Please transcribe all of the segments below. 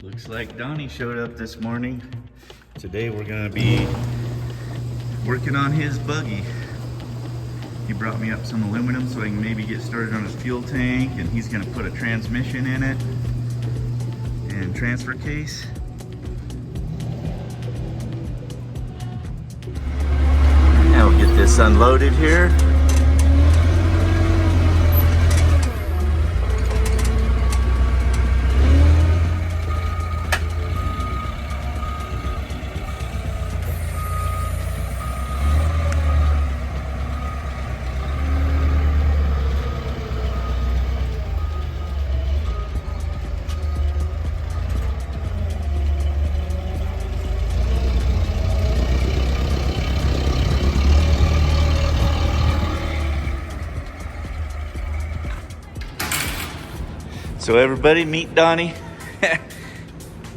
Looks like Donnie showed up this morning. Today we're gonna be working on his buggy. He brought me up some aluminum so I can maybe get started on his fuel tank, and he's gonna put a transmission in it and transfer case. Now we'll get this unloaded here. So everybody meet Donnie,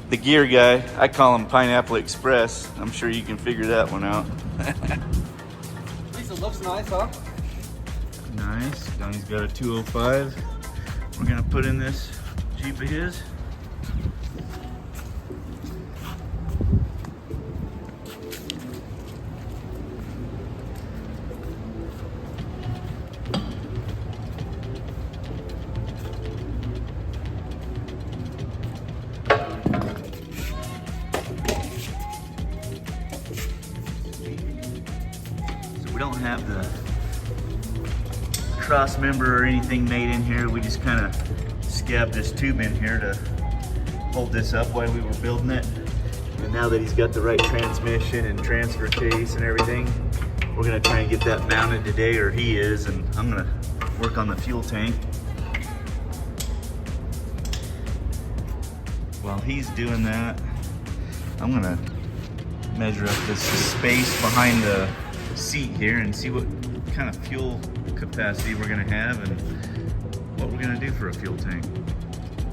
the gear guy. I call him Pineapple Express. I'm sure you can figure that one out. At least it looks nice, huh? Nice. Donnie's got a 205. We're gonna put in this Jeep of his. We don't have the cross member or anything made in here. We just kind of scabbed this tube in here to hold this up while we were building it. And now that he's got the right transmission and transfer case and everything, we're gonna try and get that mounted today, or he is, and I'm gonna work on the fuel tank. While he's doing that, I'm gonna measure up this space behind the seat here and see what kind of fuel capacity we're gonna have and what we're gonna do for a fuel tank.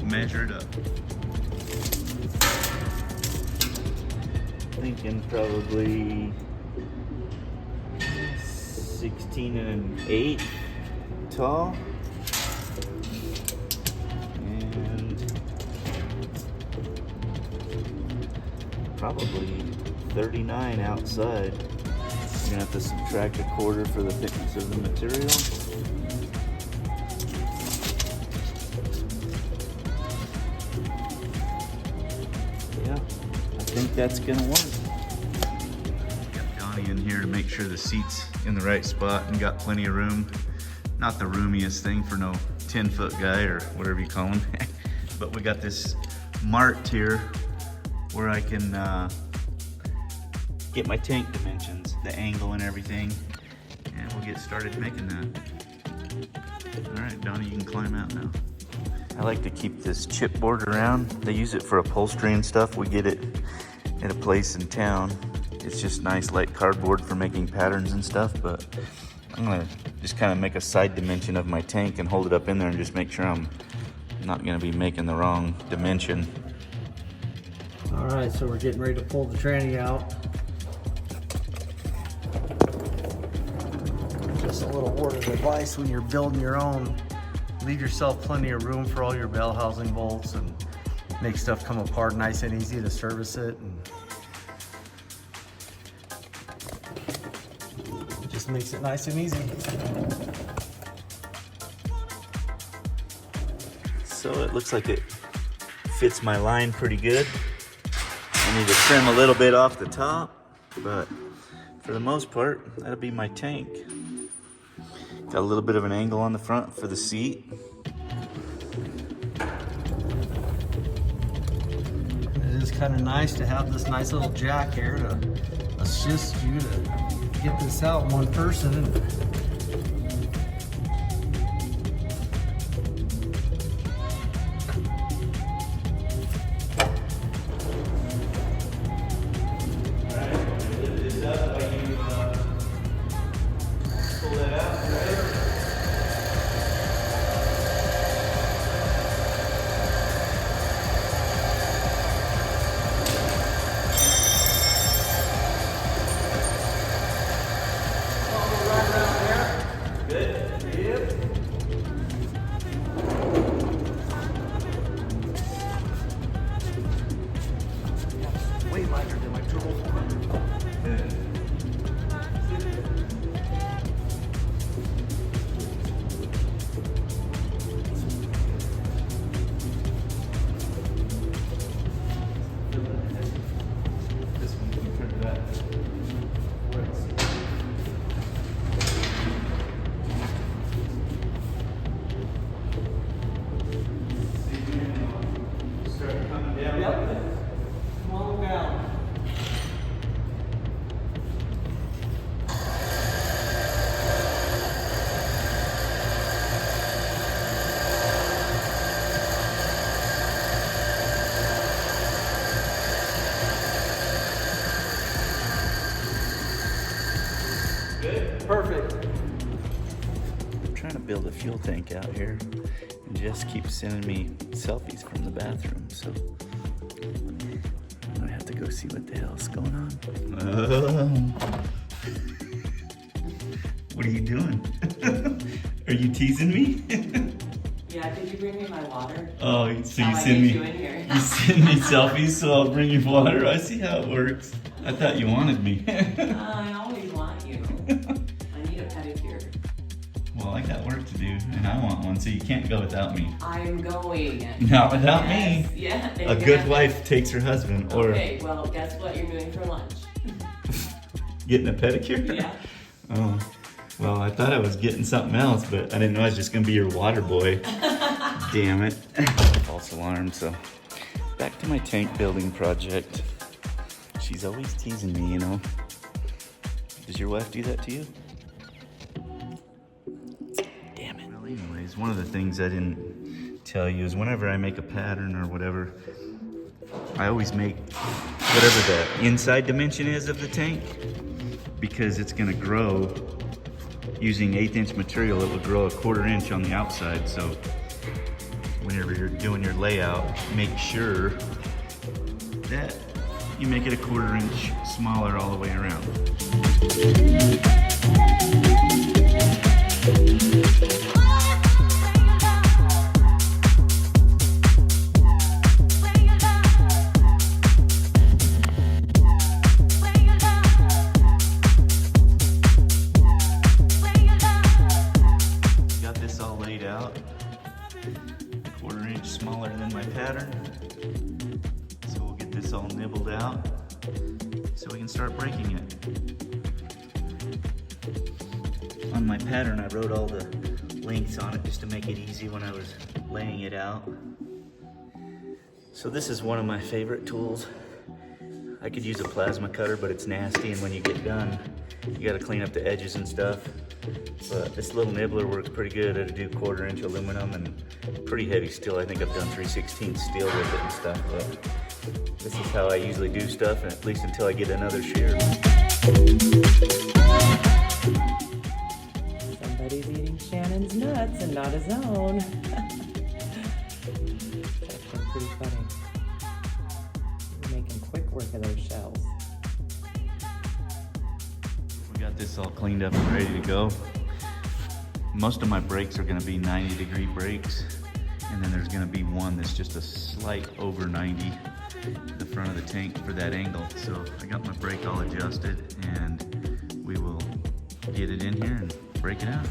Measure it up. Thinking probably 16 1/8 tall and probably 39 outside. You're gonna have to subtract a quarter for the thickness of the material. Yeah, I think that's gonna work. Got Donnie in here to make sure the seat's in the right spot and got plenty of room. Not the roomiest thing for no 10-foot guy or whatever you call him. But we got this marked here where I can get my tank dimensions, the angle and everything, and we'll get started making that. All right, Donnie, you can climb out now. I like to keep this chipboard around. They use it for upholstery and stuff. We get it at a place in town. It's just nice light cardboard for making patterns and stuff, but I'm gonna just kind of make a side dimension of my tank and hold it up in there and just make sure I'm not gonna be making the wrong dimension. All right, so we're getting ready to pull the tranny out. Just a little word of advice when you're building your own, leave yourself plenty of room for all your bell housing bolts and make stuff come apart nice and easy to service it. And it just makes it nice and easy. So it looks like it fits my line pretty good. I need to trim a little bit off the top, but for the most part, that'll be my tank. Got a little bit of an angle on the front for the seat. It is kind of nice to have this nice little jack here to assist you to get this out in one person. Right around there. trying to build a fuel tank out here, and Jess keeps sending me selfies from the bathroom, so I have to go see what the hell's going on. What are you doing? Are you teasing me? Yeah, did you bring me my water? Oh, so you I send get me you in here. you send me selfies, so I'll bring you water. I see how it works. I thought you wanted me. I always want you. I need a pedicure. Well, I got work to do, and I want one, so you can't go without me. I'm going. Not without Yes, me. Yeah. then A you're good gonna- wife takes her husband, or Okay, well, guess what you're doing for lunch? getting a pedicure. Yeah. Oh, well, I thought I was getting something else, but I didn't know I was just gonna be your water boy. Damn it. False alarm, so back to my tank building project. She's always teasing me, you know. Does your wife do that to you? Damn it. Well, anyways, one of the things I didn't tell you is whenever I make a pattern or whatever, I always make whatever the inside dimension is of the tank, because it's gonna grow using 1/8 inch material. It will grow 1/4 inch on the outside, so whenever you're doing your layout, make sure that you make it 1/4 inch smaller all the way around. Got this all laid out, 1/4 inch smaller than my pattern. So we'll get this all nibbled out so we can start breaking it. On my pattern, I wrote all the lengths on it just to make it easy when I was laying it out. So this is one of my favorite tools. I could use a plasma cutter, but it's nasty, and when you get done, you gotta clean up the edges and stuff. But this little nibbler works pretty good. I do 1/4 inch aluminum and pretty heavy steel. I think I've done 3/16 steel with it and stuff, but this is how I usually do stuff, at least until I get another shear. Somebody's eating Shannon's nuts and not his own. That's been pretty funny. We're making quick work of those shells. We got this all cleaned up and ready to go. Most of my brakes are gonna be 90-degree brakes, and then there's gonna be one that's just a slight over 90, the front of the tank for that angle. So I got my brake all adjusted, and we will get it in here and break it out.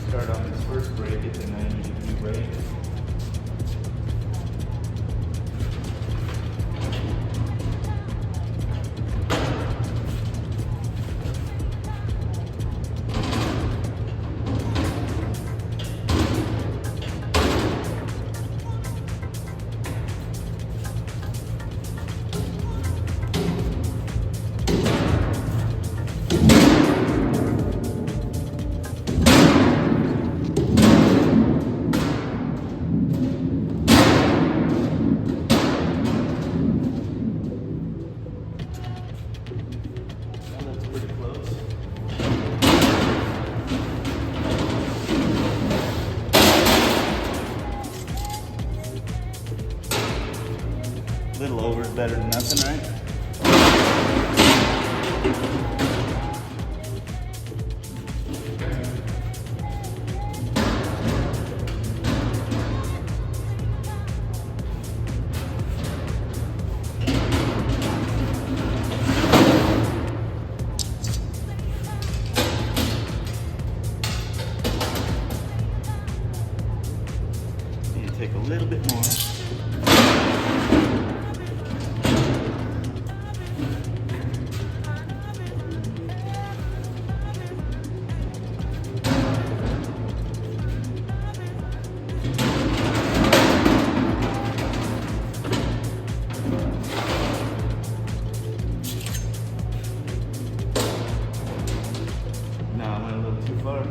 Start on this first brake at the 90-degree brake. That's pretty close. Little over is better than nothing, right? Need to take a little bit more. No, I went a little too far.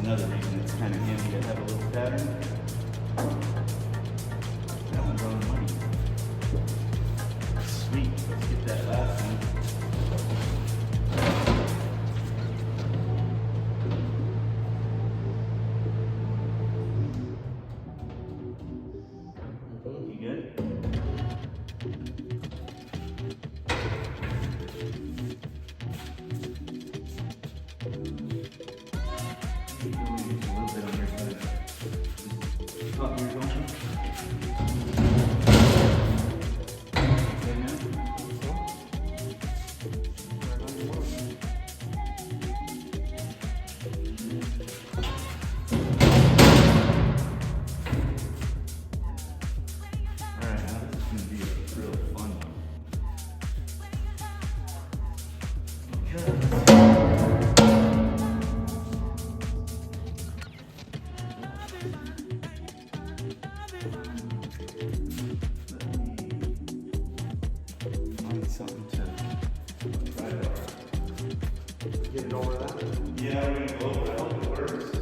another reason it's kind of handy to have a little pattern. That one's on money. Sweet, let's get that last one. You good? Something to try it out. Get it over that? Yeah, we're gonna go over it. I hope it works.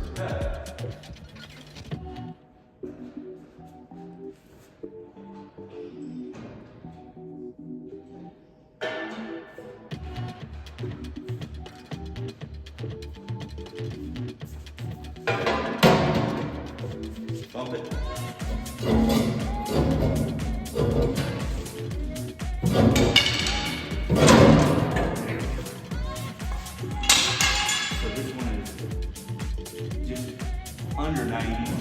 Bump it. Under 90.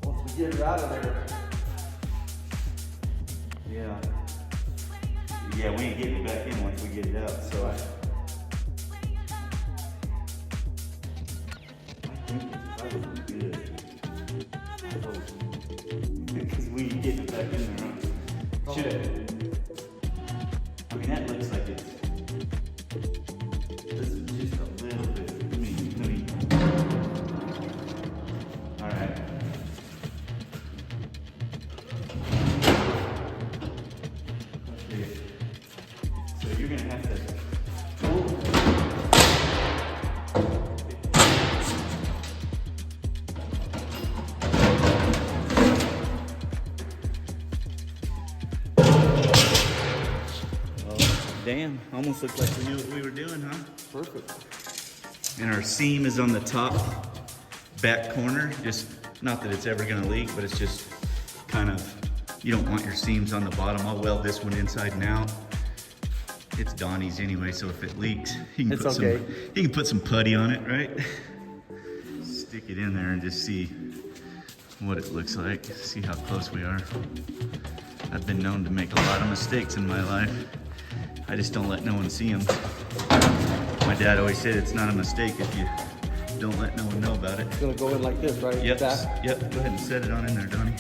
Once we get it out of there. Yeah. Yeah, we ain't getting it back in once we get it out, so. Right. I think it's probably good. I hope. Because we ain't getting it back in there, huh? Should it? I mean, that looks like it's. This is just a little bit. Let me. All right. Okay. So you're gonna have to. Damn, almost looked like we knew what we were doing, huh? Perfect. And our seam is on the top back corner. Just, not that it's ever gonna leak, but it's just kind of, you don't want your seams on the bottom. I'll weld this one inside and out. It's Donnie's anyway, so if it leaks, you can put some putty on it, right? Stick it in there and just see what it looks like. See how close we are. I've been known to make a lot of mistakes in my life. I just don't let no one see them. My dad always said it's not a mistake if you don't let no one know about it. It's gonna go in like this, right? Yep, That? yep, go ahead and set it on in there, Donnie.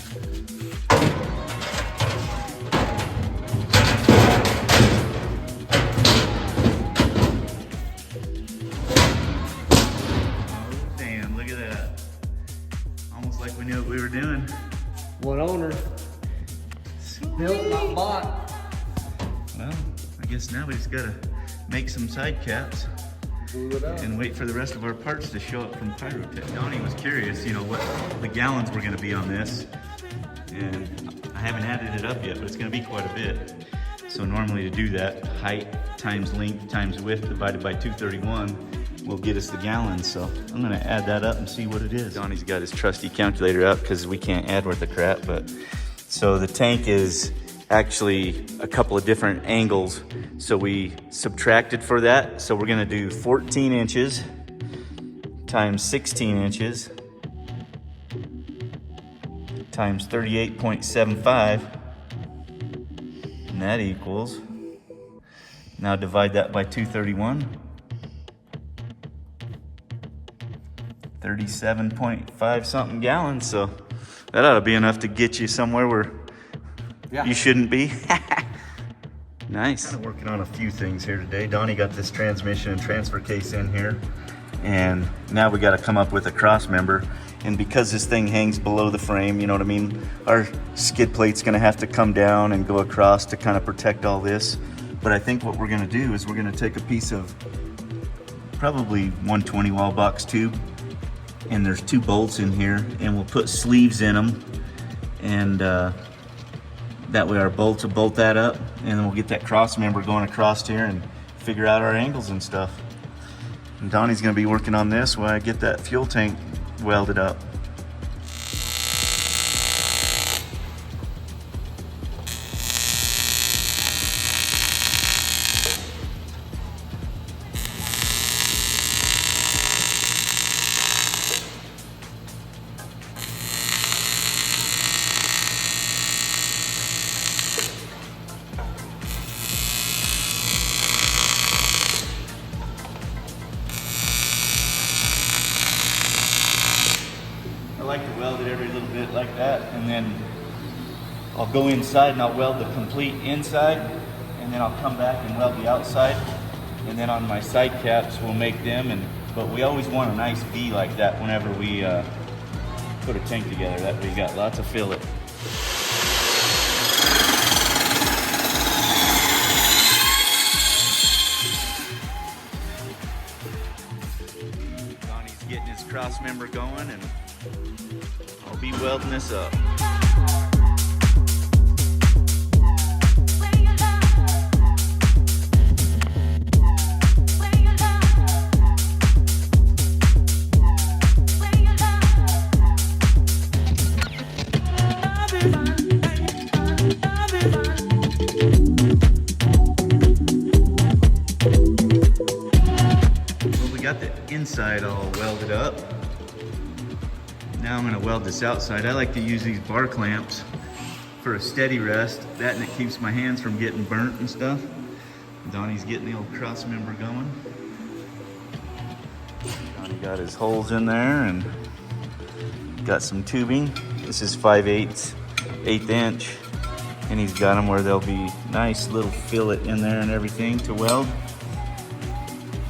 Oh, damn, look at that. Almost like we knew what we were doing. One owner. Built, not bought. Well, I guess now we just gotta make some side caps Glue it up. and wait for the rest of our parts to show up from Pyrotech. Donnie was curious, you know, what the gallons were gonna be on this. And I haven't added it up yet, but it's gonna be quite a bit. So normally to do that, height times length times width divided by 231 will get us the gallons. So I'm gonna add that up and see what it is. Donnie's got his trusty calculator out because we can't add worth of crap, but so the tank is actually a couple of different angles. So we subtracted for that. So we're gonna do 14 inches times 16 inches times 38.75. And that equals, now divide that by 231. 37.5 something gallons. So that ought to be enough to get you somewhere where you shouldn't be. Nice. Kind of working on a few things here today. Donnie got this transmission and transfer case in here, and now we got to come up with a cross member. And because this thing hangs below the frame, you know what I mean, our skid plate's going to have to come down and go across to kind of protect all this. But I think what we're gonna do is we're gonna take a piece of probably 120 wall box tube, and there's 2 bolts in here, and we'll put sleeves in them, and that way our bolts will bolt that up, and then we'll get that cross member going across here and figure out our angles and stuff. And Donnie's gonna be working on this while I get that fuel tank welded up. I like to weld it every little bit like that, and then I'll go inside and I'll weld the complete inside, and then I'll come back and weld the outside, and then on my side caps we'll make them. But we always want a nice V like that whenever we put a tank together. That way you got lots of fillet. Donnie's getting his cross member going, and I'll be welding this up. Well, we got the inside all welded up. Now I'm gonna weld this outside. I like to use these bar clamps for a steady rest. That, and it keeps my hands from getting burnt and stuff. Donnie's getting the old cross member going. Donnie got his holes in there and got some tubing. This is 5/8, 1/8 inch. And he's got them where there'll be nice little fillet in there and everything to weld.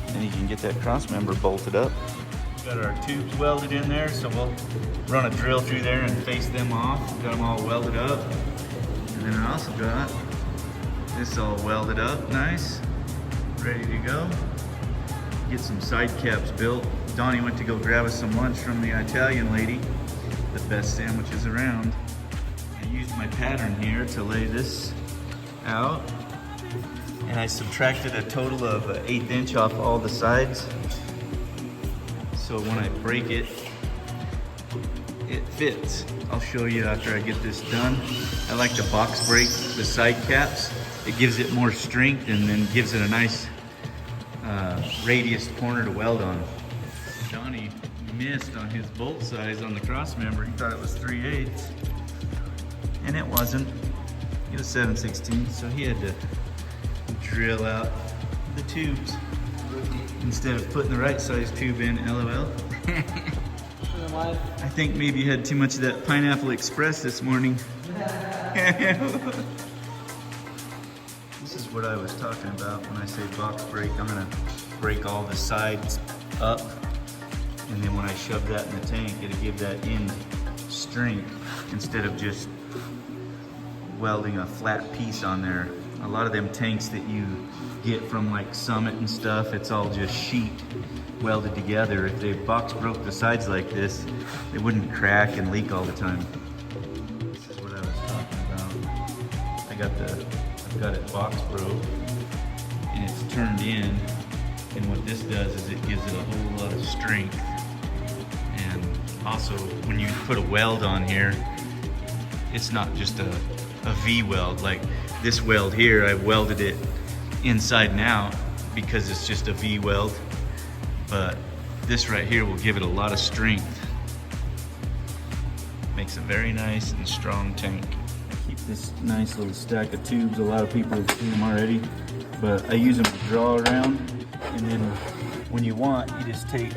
And you can get that cross member bolted up. Got our tubes welded in there, so we'll run a drill through there and face them off. Got them all welded up. And then I also got this all welded up nice, ready to go. Get some side caps built. Donnie went to go grab us some lunch from the Italian lady. The best sandwiches around. I used my pattern here to lay this out. And I subtracted a total of 1/8 inch off all the sides. So when I break it, it fits. I'll show you after I get this done. I like to box break the side caps. It gives it more strength and then gives it a nice radius corner to weld on. Donnie missed on his bolt size on the cross member. He thought it was 3/8, and it wasn't. It was 7/16, so he had to drill out the tubes instead of putting the right size tube in. LOL. I think maybe you had too much of that Pineapple Express this morning. This is what I was talking about when I say box break. I'm gonna break all the sides up, and then when I shove that in the tank, it'll give that end strength instead of just welding a flat piece on there. A lot of them tanks that you get from like Summit and stuff, it's all just sheet welded together. If they box broke the sides like this, they wouldn't crack and leak all the time. This is what I was talking about. I've got it box broke, and it's turned in, and what this does is it gives it a whole lot of strength. And also, when you put a weld on here, it's not just a V weld. Like this weld here, I welded it inside and out because it's just a V weld, but this right here will give it a lot of strength. Makes a very nice and strong tank. I keep this nice little stack of tubes. A lot of people have seen them already, but I use them to draw around, and then when you want, you just take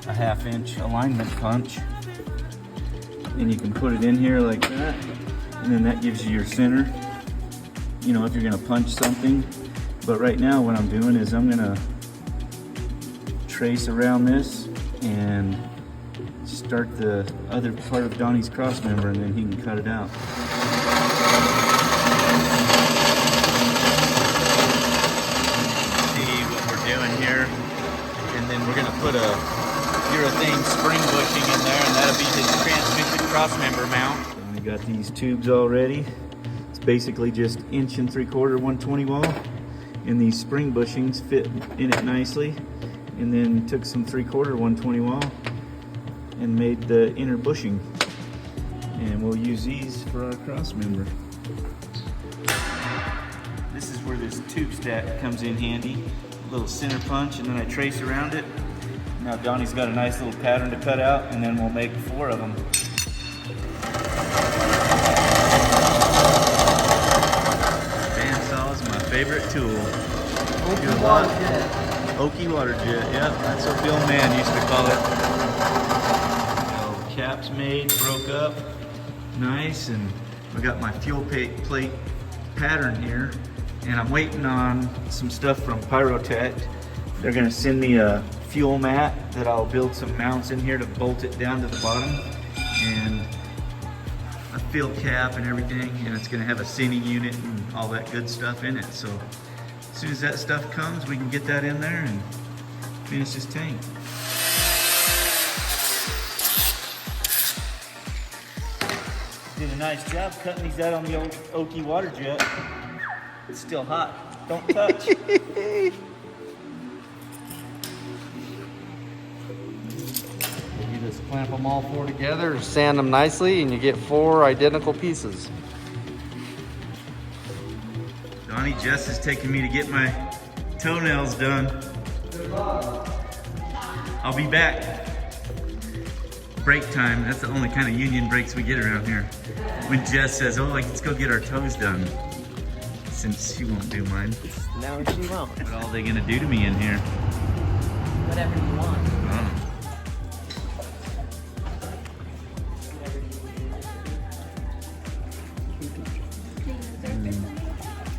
a 1/2 inch alignment punch and you can put it in here like that, and then that gives you your center, you know, if you're gonna punch something. But right now what I'm doing is I'm gonna trace around this and start the other part of Donnie's cross member, and then he can cut it out. put a urethane spring bushing in there, and that'll be his transmission crossmember mount. I got these tubes already. It's basically just 1 3/4 120 wall, and these spring bushings fit in it nicely. And then took some 3/4 120 wall and made the inner bushing. And we'll use these for our crossmember. This is where this tube stack comes in handy. A little center punch, and then I trace around it. Now Donnie's got a nice little pattern to cut out, and then we'll make 4 of them. Bandsaw is my favorite tool. Okie water jet. Okie water jet, yep, that's what the old man used to call it. So the cap's made, broke up, nice, and I got my fuel plate pattern here, and I'm waiting on some stuff from Pyrotech. They're gonna send me a fuel mat that I'll build some mounts in here to bolt it down to the bottom, and a fill cap and everything, and it's gonna have a sending unit and all that good stuff in it. So as soon as that stuff comes, we can get that in there and finish this tank. Did a nice job cutting these out on the old Okie water jet. It's still hot. Don't touch. You just clamp them all 4 together, sand them nicely, and you get 4 identical pieces. Donnie, Jess is taking me to get my toenails done. I'll be back. Break time, that's the only kind of union breaks we get around here. When Jess says, oh, let's go get our toes done. Since she won't do mine. No, she won't. What all are they gonna do to me in here? Whatever you want.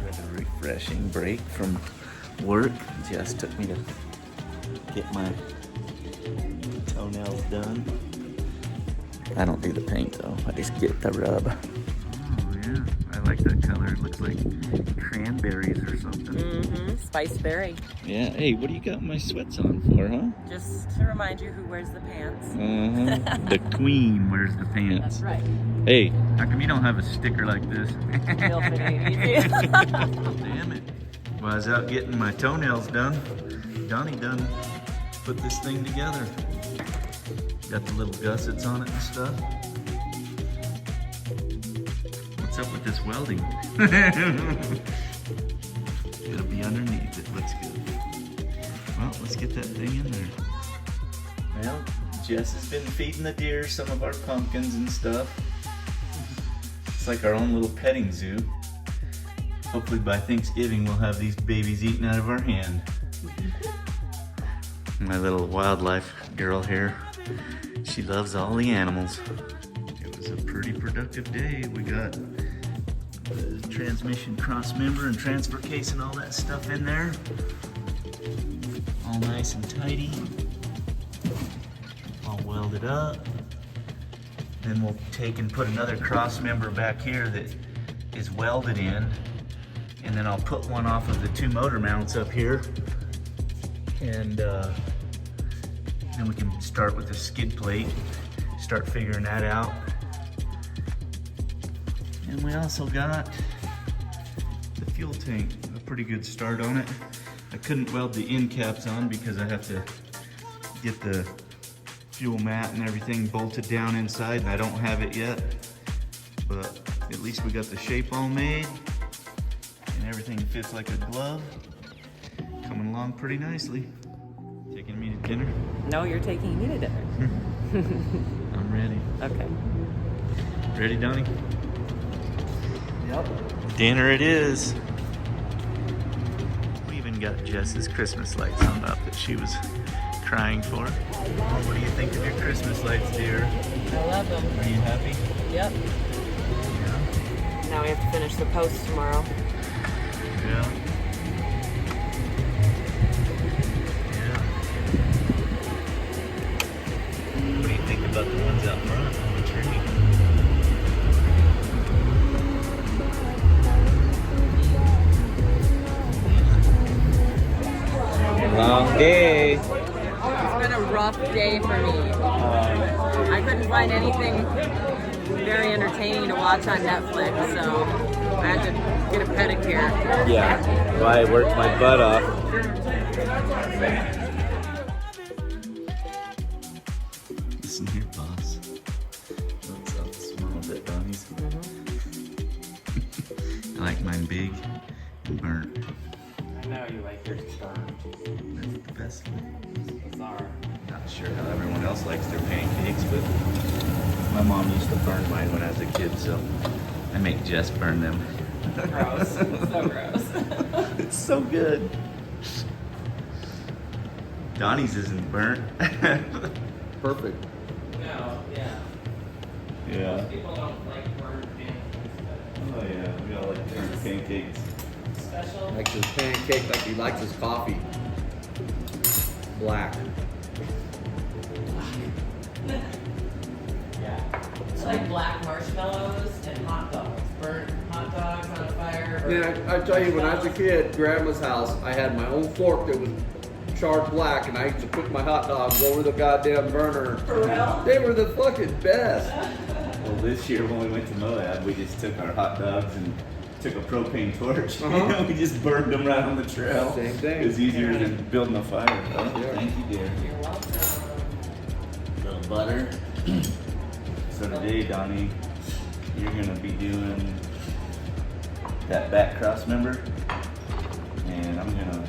Had a refreshing break from work. Jess took me to get my toenails done. I don't do the paint though, I just get the rub. Oh yeah, I like that color. It looks like cranberries or something. Mm-hmm, spice berry. Yeah, hey, what do you got my sweats on for, huh? Just to remind you who wears the pants. The queen wears the pants. That's right. Hey, how come you don't have a sticker like this? He'll fit it easy. Damn it. While I was out getting my toenails done, Donnie done put this thing together. Got the little gussets on it and stuff. What's up with this welding? It'll be underneath it. Looks good. Well, let's get that thing in there. Well, Jess has been feeding the deer some of our pumpkins and stuff. It's like our own little petting zoo. Hopefully by Thanksgiving we'll have these babies eaten out of our hand. My little wildlife girl here, she loves all the animals. It was a pretty productive day. We got the transmission crossmember and transfer case and all that stuff in there. All nice and tidy. All welded up. Then we'll take and put another crossmember back here that is welded in. And then I'll put one off of the 2 motor mounts up here. And then we can start with the skid plate, start figuring that out. And we also got the fuel tank, a pretty good start on it. I couldn't weld the end caps on because I have to get the fuel mat and everything bolted down inside, and I don't have it yet. But at least we got the shape all made, and everything fits like a glove. Coming along pretty nicely. Taking me to dinner? No, you're taking me to dinner. I'm ready. Okay. Ready, Donnie? Yep. Dinner it is. We even got Jess's Christmas lights hung up that she was crying for. What do you think of your Christmas lights, dear? I love them. Are you happy? Yep. Yeah. Now we have to finish the post tomorrow. Yeah. What do you think about the ones out front on the tree? Long day. It's been a find anything very entertaining to watch on Netflix, so I had to get a pedicure. Yeah, well, I worked my butt off. Listen here, boss. What's up? Small bit, Donnie's. I like mine big and burnt. I know you like yours burned. That's the best one. It's bizarre. Not sure how everyone else likes their pancakes, but my mom used to burn mine when I was a kid, so I make Jess burn them. Gross. So gross. It's so good. Donnie's isn't burnt. Perfect. No, yeah. Yeah. People don't like burned pancakes, Oh yeah, we all like burnt pancakes. but special. Likes his pancake like he likes his coffee. Black. Yeah. It's like black marshmallows and hot dogs. Burnt hot dogs on a fire. Man, I tell you, when I was a kid, Grandma's house, I had my own fork that was charred black, and I used to cook my hot dogs over the goddamn burner. For real? They were the fucking best. Well, this year when we went to Moab, we just took our hot dogs and took a propane torch. Uh-huh. We just burned them right on the trail. Same thing. It was easier than building a fire. Oh, Yeah. thank you, dear. You're welcome. Little butter. So today, Donnie, you're gonna be doing that back cross member, and I'm gonna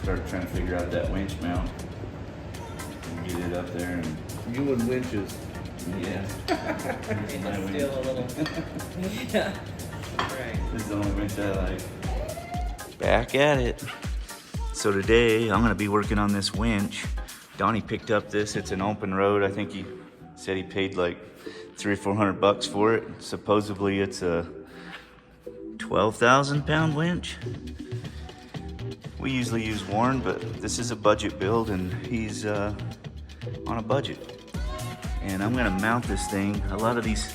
start trying to figure out that winch mount and get it up there. And You and winches. yeah, here's my winch. Steal a little. Yeah. Right. This is the only winch I like. Back at it. So today I'm gonna be working on this winch. Donnie picked up this. It's an open road. I think he said he paid like $300 or $400 for it. Supposedly it's a 12,000 pound winch. We usually use Warren, but this is a budget build and he's on a budget. And I'm gonna mount this thing. A lot of these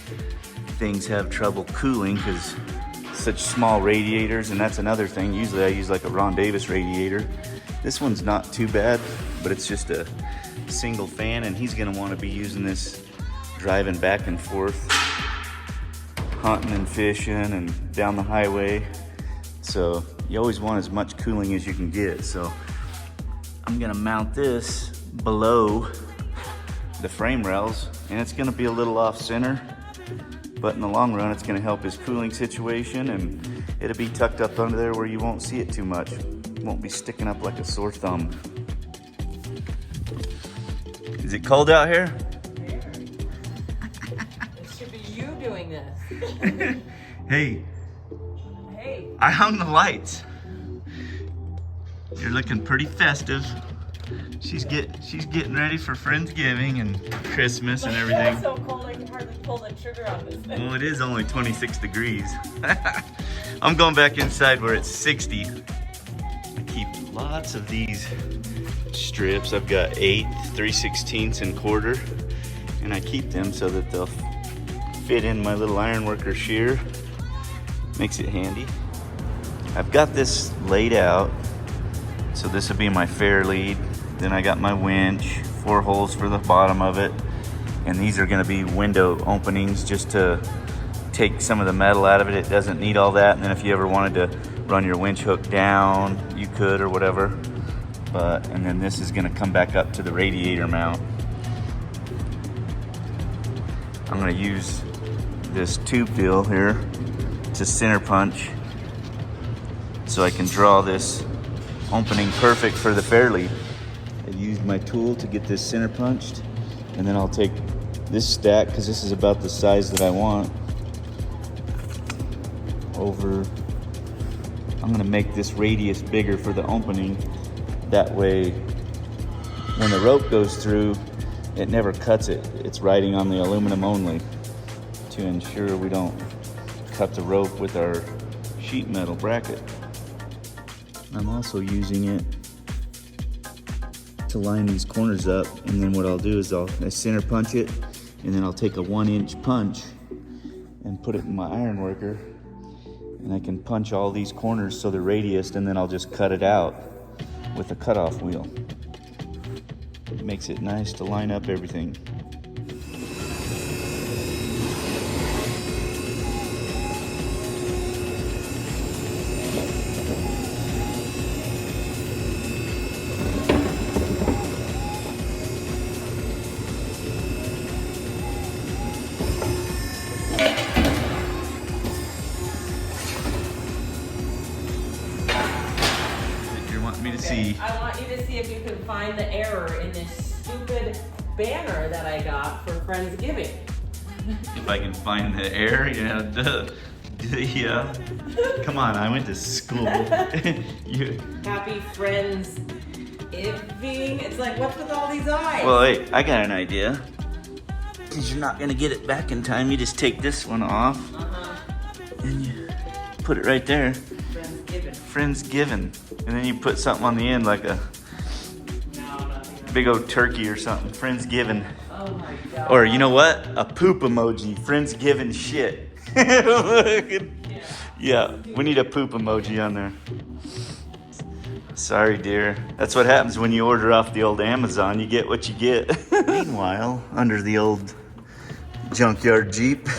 things have trouble cooling because such small radiators, and that's another thing. Usually I use like a Ron Davis radiator. This one's not too bad, but it's just a single fan, and he's gonna wanna be using this driving back and forth, hunting and fishing and down the highway. So you always want as much cooling as you can get. So I'm gonna mount this below the frame rails, and it's gonna be a little off center, but in the long run it's gonna help his cooling situation, and it'll be tucked up under there where you won't see it too much. It won't be sticking up like a sore thumb. Is it cold out here? It should be you doing this. Hey, Hey. I hung the lights. You're looking pretty festive. She's getting ready for Friendsgiving and Christmas and everything. It's so cold I can hardly pull the trigger on this thing. Well, it is only 26 degrees. I'm going back inside where it's 60. I keep lots of these strips. I've got 8, 3/16 and quarter, and I keep them so that they'll fit in my little ironworker shear. Makes it handy. I've got this laid out, so this will be my fair lead. Then I got my winch, 4 holes for the bottom of it, and these are gonna be window openings just to take some of the metal out of it. It doesn't need all that, and then if you ever wanted to run your winch hook down, you could or whatever. And then this is gonna come back up to the radiator mount. I'm gonna use this tube deal here to center punch so I can draw this opening perfect for the fair lead. I used my tool to get this center punched, and then I'll take this stack, because this is about the size that I want, over. I'm gonna make this radius bigger for the opening. That way, when the rope goes through, it never cuts it. It's riding on the aluminum only to ensure we don't cut the rope with our sheet metal bracket. I'm also using it to line these corners up, and then what I'll do is I'll center punch it, and then I'll take a 1-inch punch and put it in my iron worker, and I can punch all these corners so they're radiused, and then I'll just cut it out with a cutoff wheel. It makes it nice to line up everything. see. I want you to see if you can find the error in this stupid banner that I got for Friendsgiving. If I can find the error, yeah, duh. Yeah. Come on, I went to school. Happy Friendsgiving. It's like, what's with all these eyes? Well, hey, I got an idea. Because you're not going to get it back in time, you just take this one off. And you put it right there. Friendsgiving. And then you put something on the end like a big old turkey or something. Friendsgiving. Oh my God. Or you know what? A poop emoji. Friendsgiving shit. Yeah, we need a poop emoji on there. Sorry, dear. That's what happens when you order off the old Amazon. You get what you get. Meanwhile, under the old junkyard Jeep,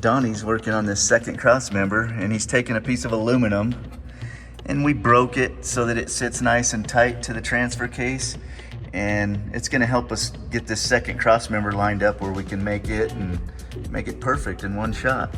Donnie's working on this second cross member, and he's taking a piece of aluminum, and we broke it so that it sits nice and tight to the transfer case, and it's going to help us get this second cross member lined up where we can make it and make it perfect in one shot.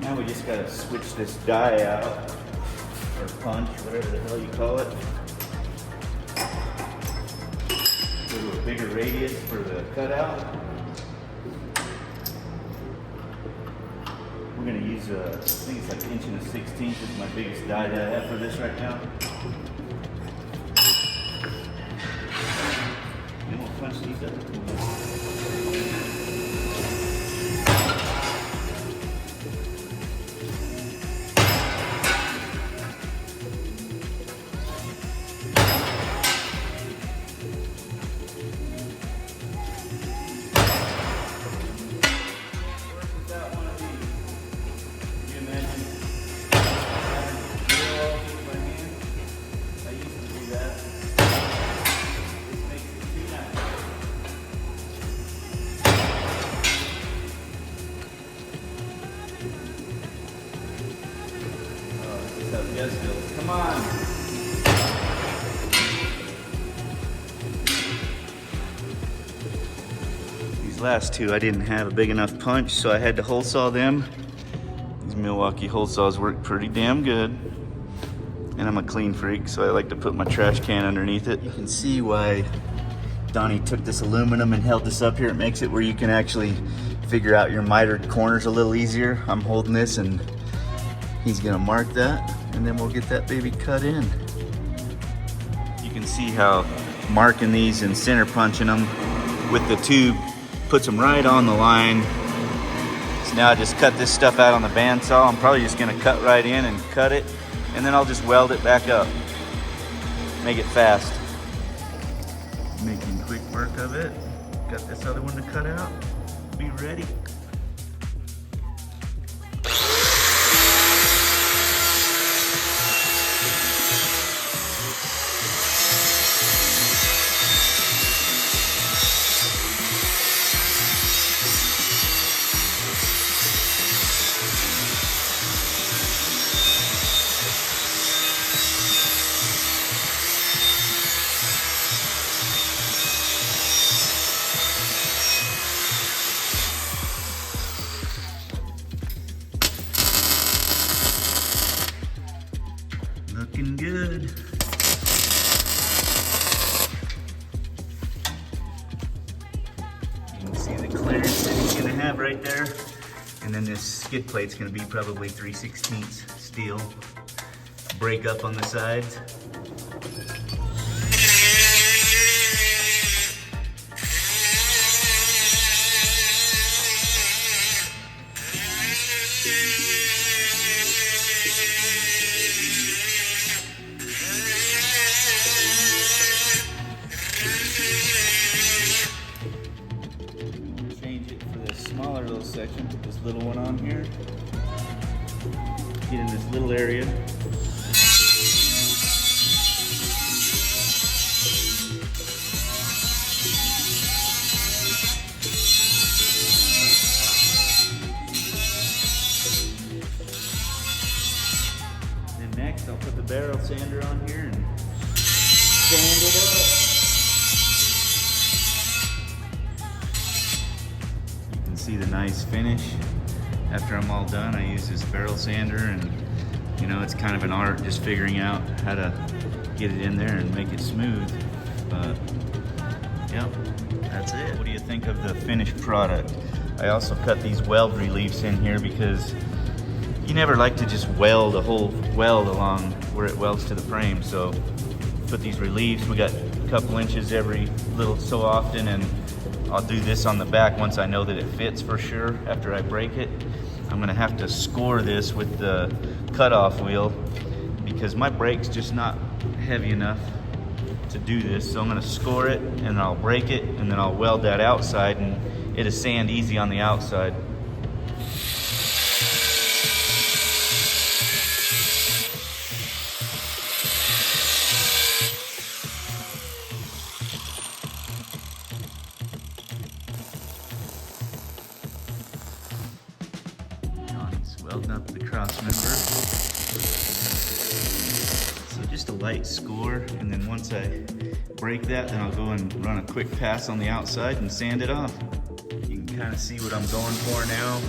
Now we just gotta switch this die out, or punch, whatever the hell you call it. Go to a bigger radius for the cutout. We're gonna use I think it's like 1 1/16 is my biggest die that I have for this right now. Then we'll punch these up. Come on. These last two I didn't have a big enough punch, so I had to hole saw them. These Milwaukee hole saws work pretty damn good. And I'm a clean freak, so I like to put my trash can underneath it. You can see why Donnie took this aluminum and held this up here. It makes it where you can actually figure out your mitered corners a little easier. I'm holding this and he's gonna mark that, and then we'll get that baby cut in. You can see how marking these and center punching them with the tube puts them right on the line. So now I just cut this stuff out on the bandsaw. I'm probably just gonna cut right in and cut it, and then I'll just weld it back up. Make it fast. Making quick work of it. Got this other one to cut out. Be ready. Looking good. You can see the clearance that he's gonna have right there. And then this skid plate's gonna be probably 3/16 steel. Break up on the sides. little one on here. Get in this little area. Then next I'll put the barrel sander on here and sand it up. You can see the nice finish. After I'm all done, I use this barrel sander, and you know, it's kind of an art just figuring out how to get it in there and make it smooth. But yep, that's it. What do you think of the finished product? I also cut these weld reliefs in here because you never like to just weld a whole weld along where it welds to the frame. So put these reliefs, we got a couple inches every little so often, and I'll do this on the back once I know that it fits for sure. After I break it, I'm gonna have to score this with the cutoff wheel because my brake's just not heavy enough to do this. So I'm gonna score it and I'll break it, and then I'll weld that outside, and it'll sand easy on the outside. Welding up the cross member. So just a light score, and then once I break that, then I'll go and run a quick pass on the outside and sand it off. You can kind of see what I'm going for now.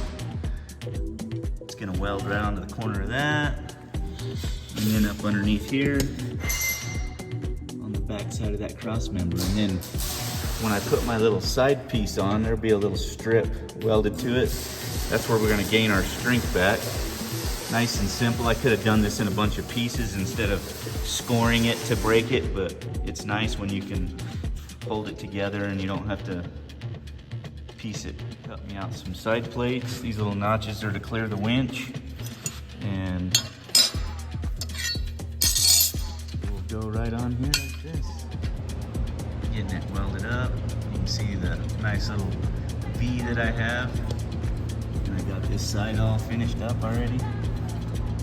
It's gonna weld around to the corner of that, and then up underneath here on the back side of that cross member. And then when I put my little side piece on, there'll be a little strip welded to it. That's where we're gonna gain our strength back. Nice and simple. I could have done this in a bunch of pieces instead of scoring it to break it, but it's nice when you can hold it together and you don't have to piece it. Cut me out some side plates. These little notches are to clear the winch. And we'll go right on here like this. Getting it welded up. You can see the nice little V that I have. And I got this side all finished up already.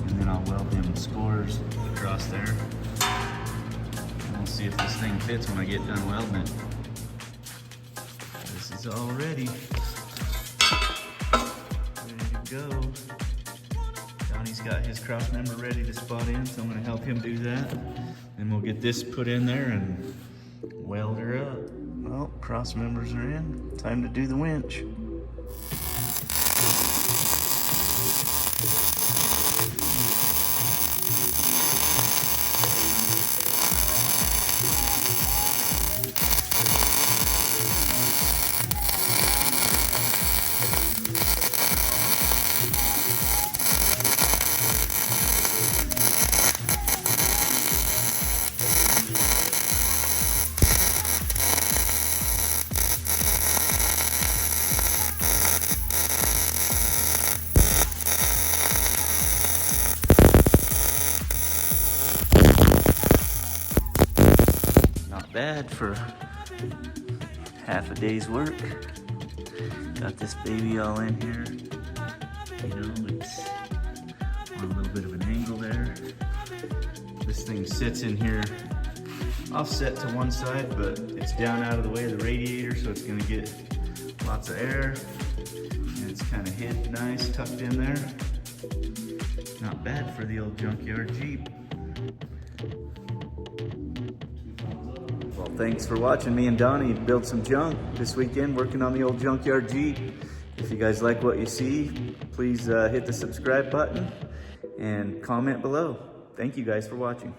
And then I'll weld them scores across there. And we'll see if this thing fits when I get done welding it. This is all ready. Ready to go. Donnie's got his cross member ready to spot in, so I'm gonna help him do that. And we'll get this put in there and weld her up. Well, cross members are in. Time to do the winch. Bad for half a day's work. Got this baby all in here. You know, it's on a little bit of an angle there. This thing sits in here offset to one side, but it's down out of the way of the radiator, so it's gonna get lots of air. And it's kind of hid nice, tucked in there. Not bad for the old junkyard Jeep. Well, thanks for watching. Me and Donnie built some junk this weekend working on the old junkyard Jeep. If you guys like what you see, please hit the subscribe button and comment below. Thank you guys for watching.